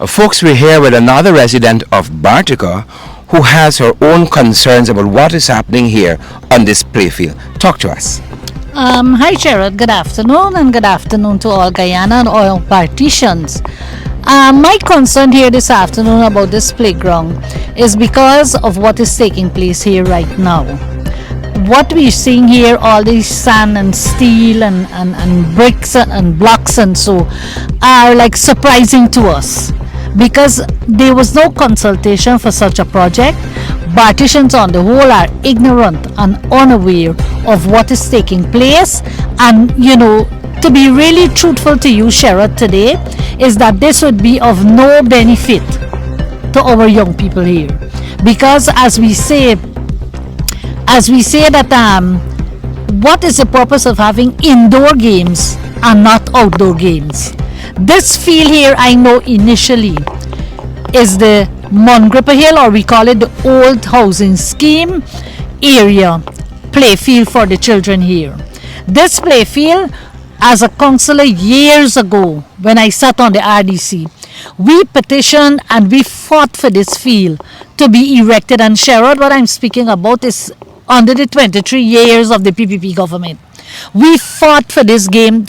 Folks, we're here with another resident of Bartica who has her own concerns about what is happening here on this playfield. Talk to us. Hi, Sherrod. Good afternoon, and good afternoon to all Guyana and all Barticians. My concern here this afternoon about this playground is because of what is taking place here right now. What we're seeing here, all these sand and steel and bricks and blocks and so, are like surprising to us because there was no consultation for such a project. Barticians on the whole are ignorant and unaware of what is taking place, and to be really truthful to you, Sherrod, today is that this would be of no benefit to our young people here, because as we say that what is the purpose of having indoor games and not outdoor games? This field here, I know initially, is the Mongripper Hill, or we call it the old housing scheme area playfield for the children here. This playfield, as a councillor years ago, when I sat on the RDC, we petitioned and we fought for this field to be erected. And Sherrod, what I'm speaking about is under the 23 years of the PPP government. We fought for this field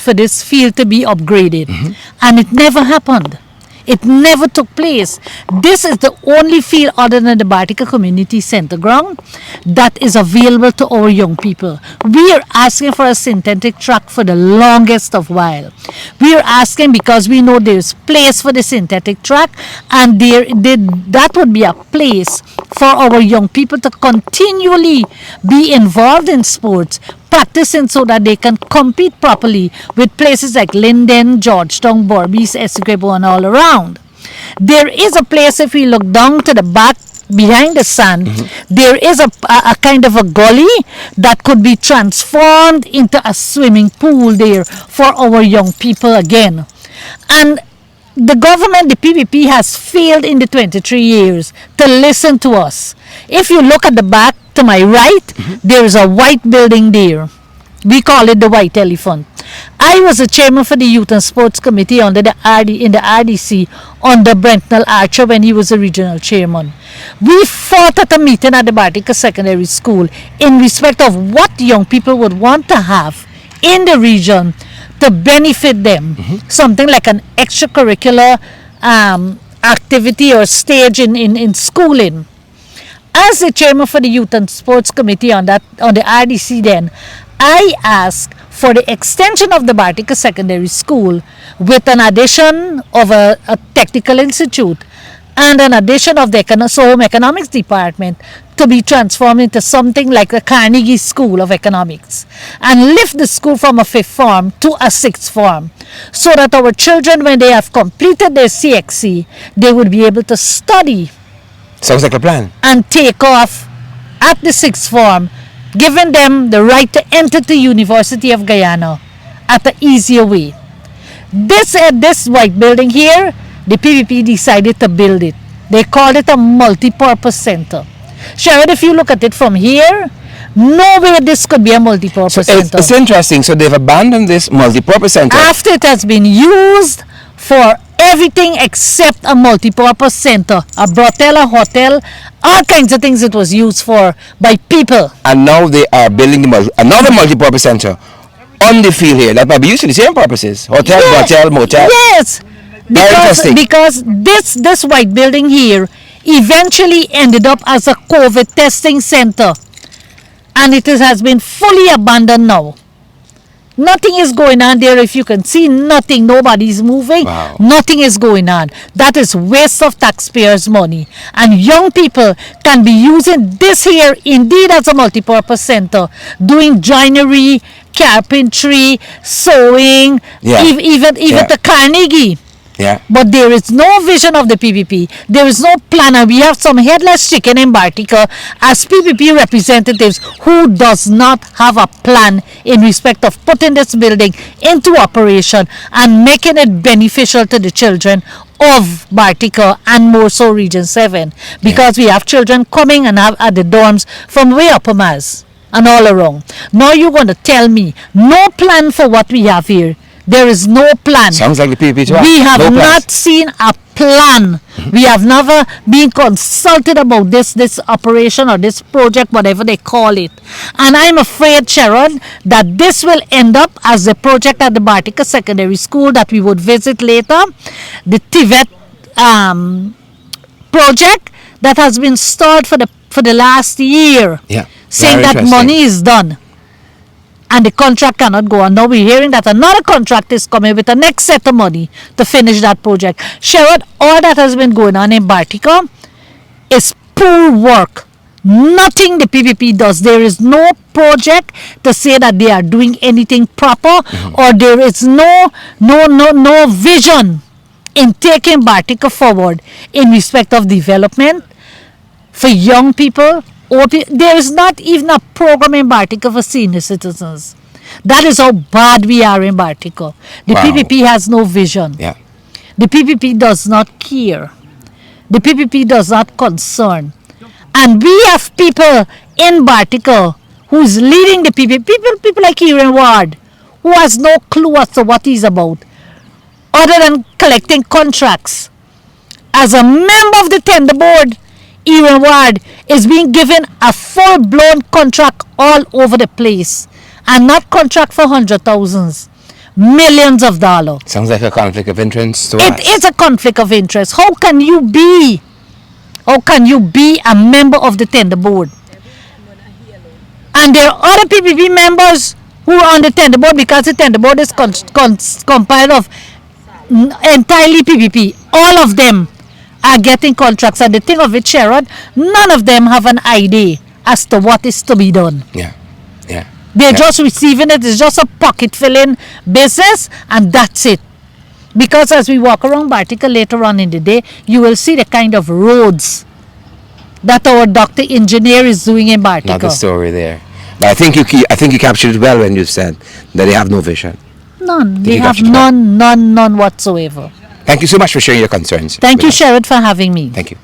to be upgraded, and it never happened. It never took place. This is the only field other than the Bartica Community Center ground that is available to our young people. We are asking for a synthetic track for the longest of while. We are asking because we know there's place for the synthetic track, and that would be a place for our young people to continually be involved in sports, practicing so that they can compete properly with places like Linden, Georgetown, Berbice, Essequibo, and all around. There is a place, if we look down to the back behind the sand, there is a kind of a gully that could be transformed into a swimming pool there for our young people again. And the government, the PPP, has failed in the 23 years to listen to us. If you look at the back to my right, there is a white building there. We call it the White Elephant. I was a chairman for the Youth and Sports Committee in the RDC under Brentnell Archer when he was the regional chairman. We fought at a meeting at the Bartica Secondary School in respect of what young people would want to have in the region to benefit them. Something like an extracurricular activity or stage in schooling. As the chairman for the Youth and Sports Committee on the RDC then, I asked for the extension of the Bartica Secondary School with an addition of a technical institute and an addition of the home economics department to be transformed into something like the Carnegie School of Economics, and lift the school from a 5th form to a 6th form, so that our children, when they have completed their CXC, they would be able to study. Sounds like a plan. And take off at the 6th form, giving them the right to enter the University of Guyana at an easier way. This white building here, the PPP decided to build it. They called it a multipurpose center. Sherrod, if you look at it from here, no way this could be a multipurpose center. It's interesting. So they've abandoned this multipurpose center after it has been used for everything except a multipurpose center, a brothel, a hotel, all kinds of things it was used for by people. And now they are building another multipurpose center on the field here that might be used for the same purposes: hotel, brothel, motel. Yes, because this white building here eventually ended up as a COVID testing center, and it has been fully abandoned now. Nothing is going on there. If you can see, nothing, nobody's moving. Wow. Nothing is going on. That is waste of taxpayers' money. And young people can be using this here indeed as a multipurpose center, doing joinery, carpentry, sewing, even the Carnegie. Yeah. But there is no vision of the PPP. There is no plan, and we have some headless chicken in Bartica as PPP representatives who does not have a plan in respect of putting this building into operation and making it beneficial to the children of Bartica and more so Region 7, because we have children coming and have at the dorms from way up Maz and all around. Now you're going to tell me no plan for what we have here. There is no plan. Sounds like the PPP. We have not seen a plan plan. We have never been consulted about this operation or this project, whatever they call it. And I'm afraid, Sharon, that this will end up as the project at the Bartica Secondary School that we would visit later, the TVET project that has been stalled for the last year, saying Very that money is done and the contract cannot go on. Now we're hearing that another contract is coming with the next set of money to finish that project. Sherrod, all that has been going on in Bartica is poor work. Nothing the PPP does. There is no project to say that they are doing anything proper, or there is no vision in taking Bartica forward in respect of development for young people. There is not even a program in Bartica for senior citizens. That is how bad we are in Bartica. The PPP has no vision. Yeah. The PPP does not care. The PPP does not concern. And we have people in Bartica who's leading the PPP, people like Kieran Ward, who has no clue as to what he's about, other than collecting contracts. As a member of the tender board, Kieran Ward is being given a full-blown contract all over the place, and not contract for $100,000, millions of dollars. Sounds like a conflict of interest to us. It is a conflict of interest. How can you be a member of the tender board? And there are other PPP members who are on the tender board, because the tender board is compiled of entirely PPP. All of them are getting contracts, and the thing of it, Sherrod, none of them have an idea as to what is to be done. They're just receiving it. It's just a pocket filling business, and that's it. Because as we walk around Bartica later on in the day, you will see the kind of roads that our doctor engineer is doing in Bartica. Not the story there. But I think you captured it well when you said that they have no vision. None. They have none whatsoever. Thank you so much for sharing your concerns. Thank you, Sherrod, for having me. Thank you.